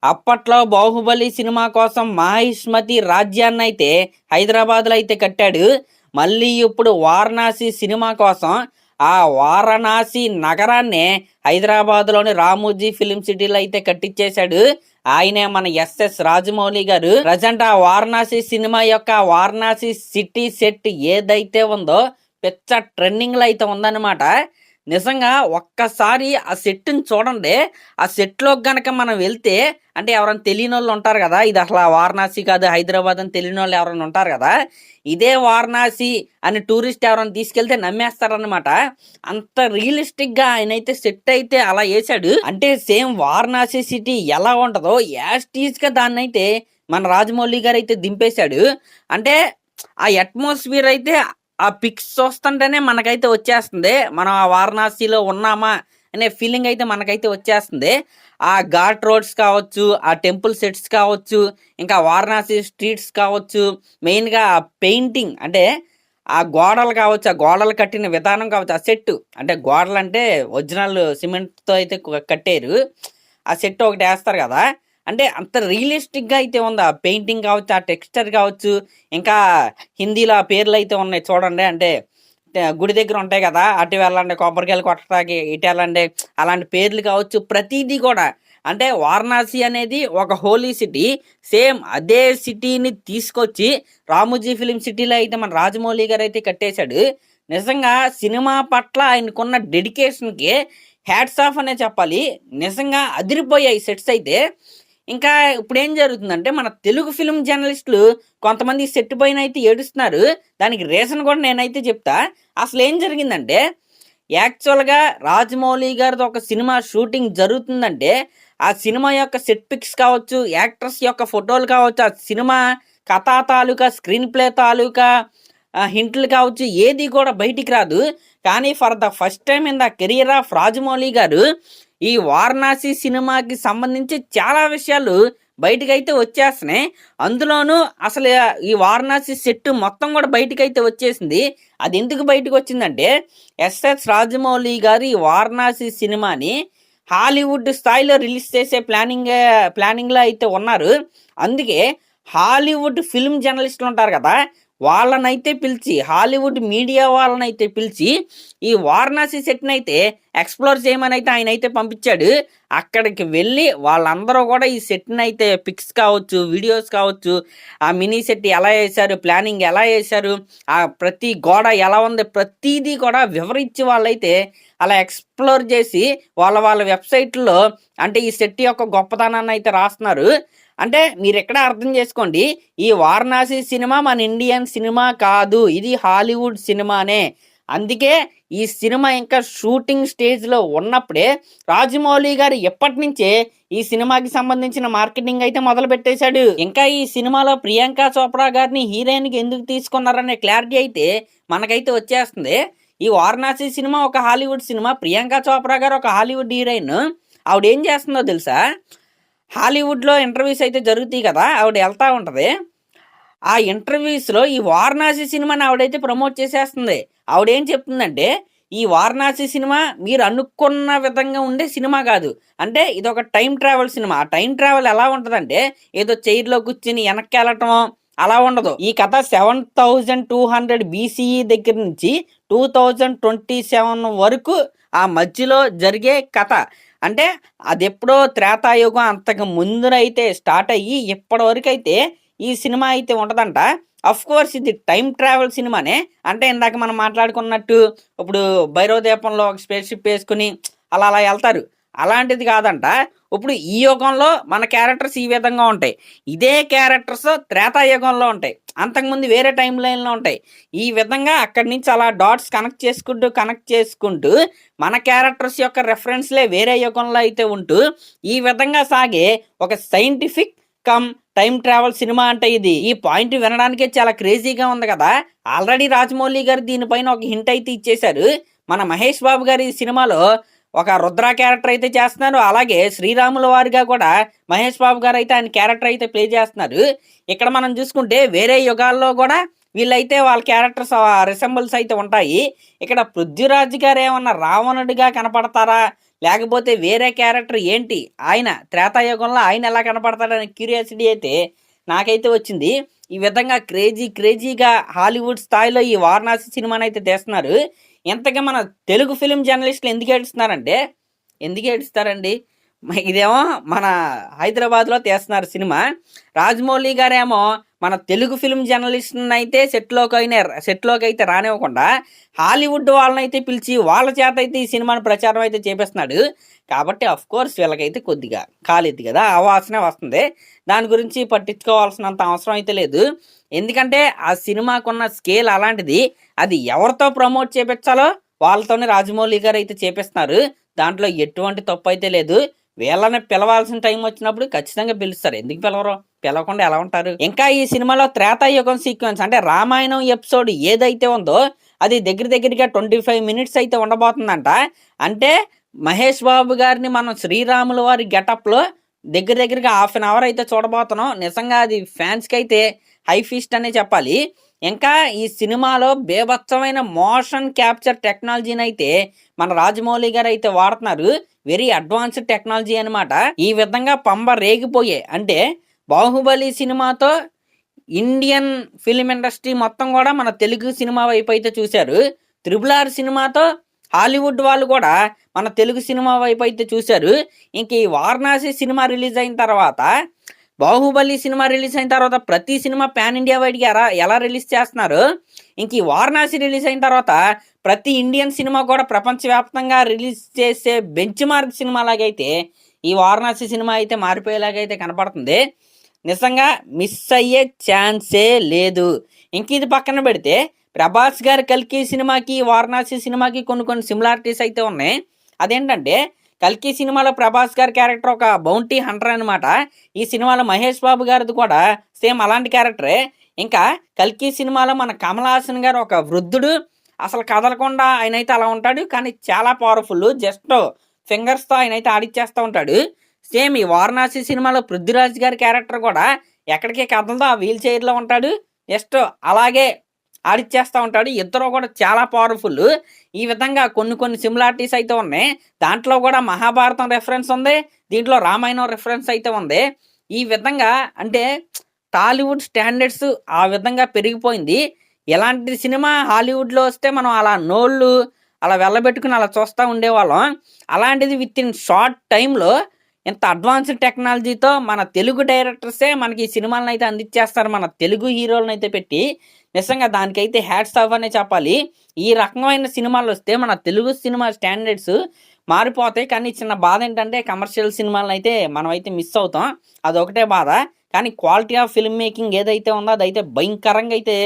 అప్పట్లో 'బాహుబలి' సినిమా కోసం మహిష్మతి రాజ్యాన్నయితే హైదరాబాద్‌లో అయితే కట్టాడు. మళ్ళీ ఇప్పుడు 'వారణాసి' సినిమా కోసం ఆ వారణాసి నగరాన్నే హైదరాబాద్‌లోని 'రామోజీ ఫిల్మ్ సిటీలో' అయితే కట్టించేశాడు. ఆయనే మన ఎస్ఎస్ రాజమౌళి గారు. ప్రెజెంట్ ఆ 'వారణాసి' సినిమా యొక్క 'వారణాసి సిటీ' సెట్ ఏదైతే ఉందో పిచ్చ ట్రెండింగ్‌లో అయితే ఉందన్నమాట. నిజంగా ఒక్కసారి ఆ సెట్‌ని చూడండి. ఆ సెట్‌లోకి గనక మనం వెళ్తే అంటే ఎవరైనా తెలియనోళ్ళు ఉంటారు గదా! ఇది అసల వారణాసి కాదు హైదరాబాద్ అని తెలియనోళ్ళు ఎవరైనా ఉంటారు గదా! ఇదే వారణాసి అని టూరిస్ట్ ఎవరైనా తీసుకెళ్తే నమ్మేస్తారనమాట. అంత రియలిస్టిక్‌గా ఆయనైతే సెట్ అయితే అలా ఏశాడు. అంటే సేమ్ వారణాసి సిటీ ఎలా ఉంటదో యాజ్ టీజ్‌గా దాన్నైతే మన రాజమౌళి గారైతే దింపేశాడు. అంటే ఆ అట్మాస్ఫియర్ అయితే ఆ పిక్స్ చూస్తుంటేనే మనకైతే వచ్చేస్తుంది. మనం ఆ వారణాసిలో ఉన్నామా అనే ఫీలింగ్ అయితే మనకైతే వచ్చేస్తుంది. ఆ ఘాట్ రోడ్స్ కావచ్చు, ఆ టెంపుల్ సెట్స్ కావచ్చు, ఇంకా వారణాసి స్ట్రీట్స్ కావచ్చు, మెయిన్‌గా ఆ పెయింటింగ్ అంటే ఆ గోడలు కావచ్చు, ఆ గోడలు కట్టిన విధానం కావచ్చు, ఆ సెట్టు అంటే గోడలంటే ఒరిజినల్ సిమెంట్‌తో అయితే కట్టారు. ఆ సెట్ ఒకటేస్తారు గదా! అంటే అంత రియలిస్టిక్‌గా అయితే ఉంది. ఆ పెయింటింగ్ కావచ్చు, ఆ టెక్స్చర్ కావచ్చు, ఇంకా హిందీలో ఆ పేర్లయితే ఉన్నాయి చూడండి. అంటే గుడి దగ్గర ఉంటాయి గదా! అటు వెళ్ళండి, కొబ్బరికాయలు కొట్టడానికి ఇటెళ్ళండి. అలాంటి పేర్లు కావచ్చు, ప్రతీదీ గూడా. అంటే వారణాసి అనేది ఒక హోలీ సిటీ. సేమ్ అదే సిటీని తీసుకొచ్చి 'రామోజీ ఫిల్మ్ సిటీలో' అయితే మన రాజమౌళి గారైతే కట్టేశాడు. నిజంగా సినిమా పట్ల ఆయనకున్న డెడికేషన్‌కి హ్యాట్స్ ఆఫ్ అనే చెప్పాలి. నిజంగా అదిరిపోయాయి సెట్స్ అయితే. ఇంకా ఇప్పుడేం జరుగుతుందంటే, మన తెలుగు ఫిల్మ్ జర్నలిస్టులు కొంతమంది సెట్ పైనయితే ఏడుస్తున్నారు. దానికి రీజన్ గూడా నేనైతే చెప్తా. అసలేం జరిగిందంటే, యాక్చువల్‌గా రాజమౌళి గారిది ఒక సినిమా షూటింగ్ జరుగుతుందంటే, ఆ సినిమా యొక్క సెట్ పిక్స్ కావచ్చు, యాక్టర్స్ యొక్క ఫోటోలు కావచ్చు, ఆ సినిమా కథా తాలూకా, స్క్రీన్ ప్లే తాలూకా హింట్లు కావచ్చు, ఏది కూడా బయటికి రాదు. కానీ for the first time in the career of Rajamouli గారు ఈ 'వారణాసి' సినిమాకి సంబంధించి చాలా విషయాలు బయటికైతే వచ్చేస్తున్నాయి. అందులోనూ అసలు ఈ 'వారణాసి' సెట్ మొత్తం గూడా బయటికైతే వచ్చేసింది. అదెందుకు బయటికొచ్చిందంటే, ఎస్ఎస్ రాజమౌళి గారు ఈ 'వారణాసి' సినిమాని హాలీవుడ్ స్థాయిలో రిలీజ్ చేసే ప్లానింగ్‌లో అయితే ఉన్నారు. అందుకే హాలీవుడ్ ఫిల్మ్ జర్నలిస్టులుంటారు గదా! వాళ్ళనైతే పిలిచి, హాలీవుడ్ మీడియా వాళ్ళనైతే పిలిచి, ఈ 'వారణాసి' సెట్‌నైతే ఎక్స్‌ప్లోర్ చేయమనైతే ఆయనైతే పంపించాడు. అక్కడికి వెళ్ళి వాళ్ళందరూ గూడా ఈ సెట్‌నైతే పిక్స్ కావచ్చు, వీడియోస్ కావచ్చు, ఆ మినీ సెట్ ఎలా ఏశారు, ప్లానింగ్ ఎలా ఏశారు, ఆ ప్రతి గోడ ఎలా ఉంది, ప్రతీదీ కూడా వివరించి వాళ్ళైతే అలా ఎక్స్‌ప్లోర్ జేసి వాళ్ళ వెబ్‌సైట్‌ల్లో అంటే ఈ సెట్ యొక్క గొప్పతనాన్నయితే రాస్తున్నారు. అంటే మీరిక్కడే అర్థం చేసుకోండి. ఈ 'వారణాసి' సినిమా మన ఇండియన్ సినిమా కాదు. ఇది హాలీవుడ్ సినిమానే. అందుకే ఈ సినిమా ఇంకా షూటింగ్ స్టేజ్‌లో ఉన్నప్పుడే రాజమౌళి గారు ఎప్పటినుంచే ఈ సినిమాకి సంబంధించిన మార్కెటింగ్ అయితే మొదలుపెట్టేశాడు. ఇంకా ఈ సినిమాలో ప్రియాంక చోప్రా గారిని హీరోయిన్‌గా ఎందుకు తీసుకున్నారనే క్లారిటీ అయితే మనకైతే వచ్చేస్తుంది. ఈ 'వారణాసి' సినిమా ఒక హాలీవుడ్ సినిమా. ప్రియాంక చోప్రా గారు ఒక హాలీవుడ్ హీరోయిన్. ఆవిడేం చేస్తుందో తెలుసా? హాలీవుడ్‌లో ఇంటర్వ్యూస్ అయితే జరుగుతాయి కదా! ఆవిడ ఎళ్తా ఉంటది. ఆ ఇంటర్వ్యూస్‌లో ఈ 'వారణాసి' సినిమాని ఆవిడైతే ప్రమోట్ చేసేస్తుంది. ఆవిడేం చెప్తుందంటే, "ఈ 'వారణాసి' సినిమా మీరు అనుకున్న విధంగా ఉండే సినిమా కాదు. అంటే ఇదొక టైమ్ ట్రావెల్ సినిమా. ఆ టైమ్ ట్రావెల్ ఎలా ఉంటదంటే, ఏదో చైర్‌లో కూర్చొని ఎనక్కెళ్ళటం అలా ఉండదు. ఈ కథ 7200 బీసీఈ దగ్గర నుంచి 2027 వరకు ఆ మధ్యలో జరిగే కథ. అంటే అదెప్పుడో త్రేతాయుగం అంతకు ముందునైతే స్టార్ట్ అయ్యి ఇప్పటి వరకైతే ఈ సినిమా అయితే ఉంటదంట. ఆఫ్‌కోర్స్ ఇది టైమ్ ట్రావెల్ సినిమానే. అంటే ఇందాక మనం మాట్లాడుకున్నట్టు ఇప్పుడు భైరవ ద్వీపంలో ఒక స్పేస్ షిప్ ఏసుకొని అలా ఎళ్తారు. అలాంటిది కాదంట. ఇప్పుడు ఈ యుగంలో మన క్యారెక్టర్స్ ఈ విధంగా ఉంటాయి. ఇదే క్యారెక్టర్స్ త్రేతాయుగంలో ఉంటాయి. అంతకుముందు వేరే టైమ్ లైన్‌లో ఉంటాయి. ఈ విధంగా అక్కడి నుంచి అలా డాట్స్ కనెక్ట్ చేసుకుంటూ మన క్యారెక్టర్స్ యొక్క రెఫరెన్స్‌లే వేరే యుగంలో అయితే ఉంటూ, ఈ విధంగా సాగే ఒక scientific come time travel cinema అంటే ఇది. ఈ పాయింట్ వినడానికే చాలా క్రేజీగా ఉంది కదా! ఆల్రెడీ రాజమౌళి గారు దీనిపైన ఒక హింట్ అయితే ఇచ్చేశారు. మన మహేష్ బాబు గారు ఈ సినిమాలో ఒక రుద్ర క్యారెక్టర్ అయితే చేస్తున్నారు. అలాగే శ్రీరాముల వారిగా కూడా మహేష్ బాబు గారు అయితే ఆయన క్యారెక్టర్ అయితే ప్లే చేస్తున్నారు. ఇక్కడ మనం చూసుకుంటే వేరే యుగాల్లో కూడా వీళ్ళైతే వాళ్ళ క్యారెక్టర్స్ రిసెంబుల్స్ అయితే ఉంటాయి. ఇక్కడ పృథ్వీరాజ్ గారు ఏమన్నా రావణుడిగా కనపడతారా? లేకపోతే వేరే క్యారెక్టర్ ఏంటి, ఆయన త్రేతాయుగంలో ఆయన ఎలా కనపడతాడనే క్యూరియాసిటీ అయితే నాకైతే వచ్చింది. ఈ విధంగా క్రేజీగా హాలీవుడ్ స్థాయిలో ఈ వారణాసి సినిమానైతే తీస్తున్నారు. ఇంతకీ మన తెలుగు ఫిల్మ్ జర్నలిస్టులు ఎందుకు ఏడుస్తారండి? ఇదేమో మన హైదరాబాద్లో తీస్తున్నారు సినిమా. రాజమౌళి గారేమో మన తెలుగు ఫిల్మ్ జర్నలిస్ట్ని అయితే సెట్లోకి అయితే రానివ్వకుండా హాలీవుడ్ వాళ్ళనైతే పిలిచి వాళ్ళ చేత అయితే ఈ సినిమాని ప్రచారం అయితే చేపిస్తున్నాడు. కాబట్టి కోర్స్ వీళ్ళకైతే కొద్దిగా కాలేదు కదా, ఆ వాసనే వస్తుంది. దాని గురించి పట్టించుకోవాల్సినంత అవసరం అయితే లేదు. ఎందుకంటే ఆ సినిమాకున్న స్కేల్ అలాంటిది. అది ఎవరితో ప్రమోట్ చేపించాలో వాళ్ళతోనే రాజమౌళి గారు అయితే చేపిస్తున్నారు. దాంట్లో ఎటువంటి తప్పు అయితే లేదు. వీళ్ళని పిలవాల్సిన టైం వచ్చినప్పుడు ఖచ్చితంగా పిలుస్తారు. ఎందుకు పిలవరు? పిలవకుండా ఎలా ఉంటారు? ఇంకా ఈ సినిమాలో త్రేతాయుగం సీక్వెన్స్ అంటే రామాయణం ఎపిసోడ్ ఏదైతే ఉందో అది దగ్గరగా 25 మినిట్స్ అయితే ఉండబోతుందంట. అంటే మహేష్ బాబు గారిని మనం శ్రీరాముల వారి గెటప్లో దగ్గరగా హాఫ్ అన్ అవర్ అయితే చూడబోతున్నాం. నిజంగా అది ఫ్యాన్స్కి అయితే హై ఫీస్ట్ అనే చెప్పాలి. ఇంకా ఈ సినిమాలో బేభత్సమైన మోషన్ క్యాప్చర్ టెక్నాలజీని అయితే మన రాజమౌళి గారు అయితే వాడుతున్నారు. వెరీ అడ్వాన్స్డ్ టెక్నాలజీ అనమాట. ఈ విధంగా పంబ రేగిపోయే అంటే బాహుబలి సినిమాతో ఇండియన్ ఫిలిం ఇండస్ట్రీ మొత్తం కూడా మన తెలుగు సినిమా వైపు అయితే చూశారు. RRR సినిమాతో హాలీవుడ్ వాళ్ళు కూడా మన తెలుగు సినిమా వైపు అయితే చూశారు. ఇంక ఈ వారణాసి సినిమా రిలీజ్ అయిన తర్వాత, బాహుబలి సినిమా రిలీజ్ అయిన తర్వాత ప్రతి సినిమా పాన్ ఇండియా వైడ్గా ఎలా రిలీజ్ చేస్తున్నారు, ఇంక ఈ వారణాసి రిలీజ్ అయిన తర్వాత ప్రతి ఇండియన్ సినిమా కూడా ప్రపంచవ్యాప్తంగా రిలీజ్ చేసే బెంచ్ మార్క్ సినిమా లాగైతే ఈ వారణాసి సినిమా అయితే మారిపోయేలాగైతే కనపడుతుంది. నిజంగా మిస్ అయ్యే ఛాన్సే లేదు. ఇంక ఇది పక్కన పెడితే ప్రభాస్ గారి కల్కి సినిమాకి వారణాసి సినిమాకి కొన్ని సిమిలారిటీస్ అయితే ఉన్నాయి. అదేంటంటే కల్కి సినిమాలో ప్రభాస్ గారి క్యారెక్టర్ ఒక బౌంటీ హంటర్ అనమాట. ఈ సినిమాలో మహేష్ బాబు గారిది కూడా సేమ్ అలాంటి క్యారెక్టరే. ఇంకా కల్కి సినిమాలో మన కమల్ హాసన్ గారు ఒక వృద్ధుడు, అసలు కదలకుండా ఆయన అయితే అలా ఉంటాడు, కానీ చాలా పవర్ఫుల్. జస్ట్ ఫింగర్స్తో ఆయన అయితే ఆడిచ్చేస్తూ ఉంటాడు. సేమ్ ఈ వారణాసి సినిమాలో పృథ్వీరాజ్ గారి క్యారెక్టర్ కూడా ఎక్కడికి కదలదో ఆ వీల్ చైర్లో ఉంటాడు, జస్ట్ అలాగే ఆడిచ్చేస్తూ ఉంటాడు. ఇద్దరు కూడా చాలా పవర్ఫుల్. ఈ విధంగా కొన్ని సిమిలారిటీస్ అయితే ఉన్నాయి. దాంట్లో కూడా మహాభారతం రెఫరెన్స్ ఉంది, దీంట్లో రామాయణం రెఫరెన్స్ అయితే ఉంది. ఈ విధంగా అంటే టాలీవుడ్ స్టాండర్డ్స్ ఆ విధంగా పెరిగిపోయింది. ఎలాంటి సినిమా హాలీవుడ్లో వస్తే మనం అలా నోళ్ళు అలా వెళ్ళబెట్టుకుని అలా చూస్తూ ఉండేవాళ్ళం. అలాంటిది విత్ ఇన్ షార్ట్ టైంలో ఇంత అడ్వాన్స్డ్ టెక్నాలజీతో మన తెలుగు డైరెక్టర్సే మనకి ఈ సినిమాలను అయితే అందించేస్తారు, మన తెలుగు హీరోలను అయితే పెట్టి. నిజంగా దానికైతే హ్యాట్స్ ఆఫ్ అనే చెప్పాలి. ఈ రకమైన సినిమాలు వస్తే మన తెలుగు సినిమా స్టాండర్డ్స్ మారిపోతాయి. కానీ చిన్న బాధ ఏంటంటే కమర్షియల్ సినిమాలను అయితే మనం అయితే మిస్ అవుతాం, అదొకటే బాధ. కానీ క్వాలిటీ ఆఫ్ ఫిల్మ్ మేకింగ్ ఏదైతే ఉందో అదైతే భయంకరంగా అయితే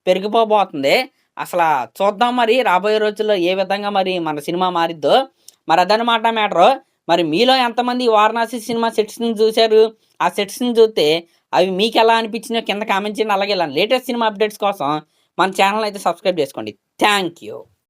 పెరిగిపోబోతుంది. అసలు చూద్దాం మరి రాబోయే రోజుల్లో ఏ విధంగా మరి మన సినిమా మారిద్దో. మరి అదనమాట మ్యాటరు. మరి మీలో ఎంతమంది వారణాసి సినిమా సెట్స్ని చూశారు? ఆ సెట్స్ని చూస్తే అవి మీకు ఎలా అనిపించినాయో కింద కామెంట్ చేయండి. అలాగే ఇలా లేటెస్ట్ సినిమా అప్డేట్స్ కోసం మన ఛానల్ అయితే సబ్స్క్రైబ్ చేసుకోండి. Thank you.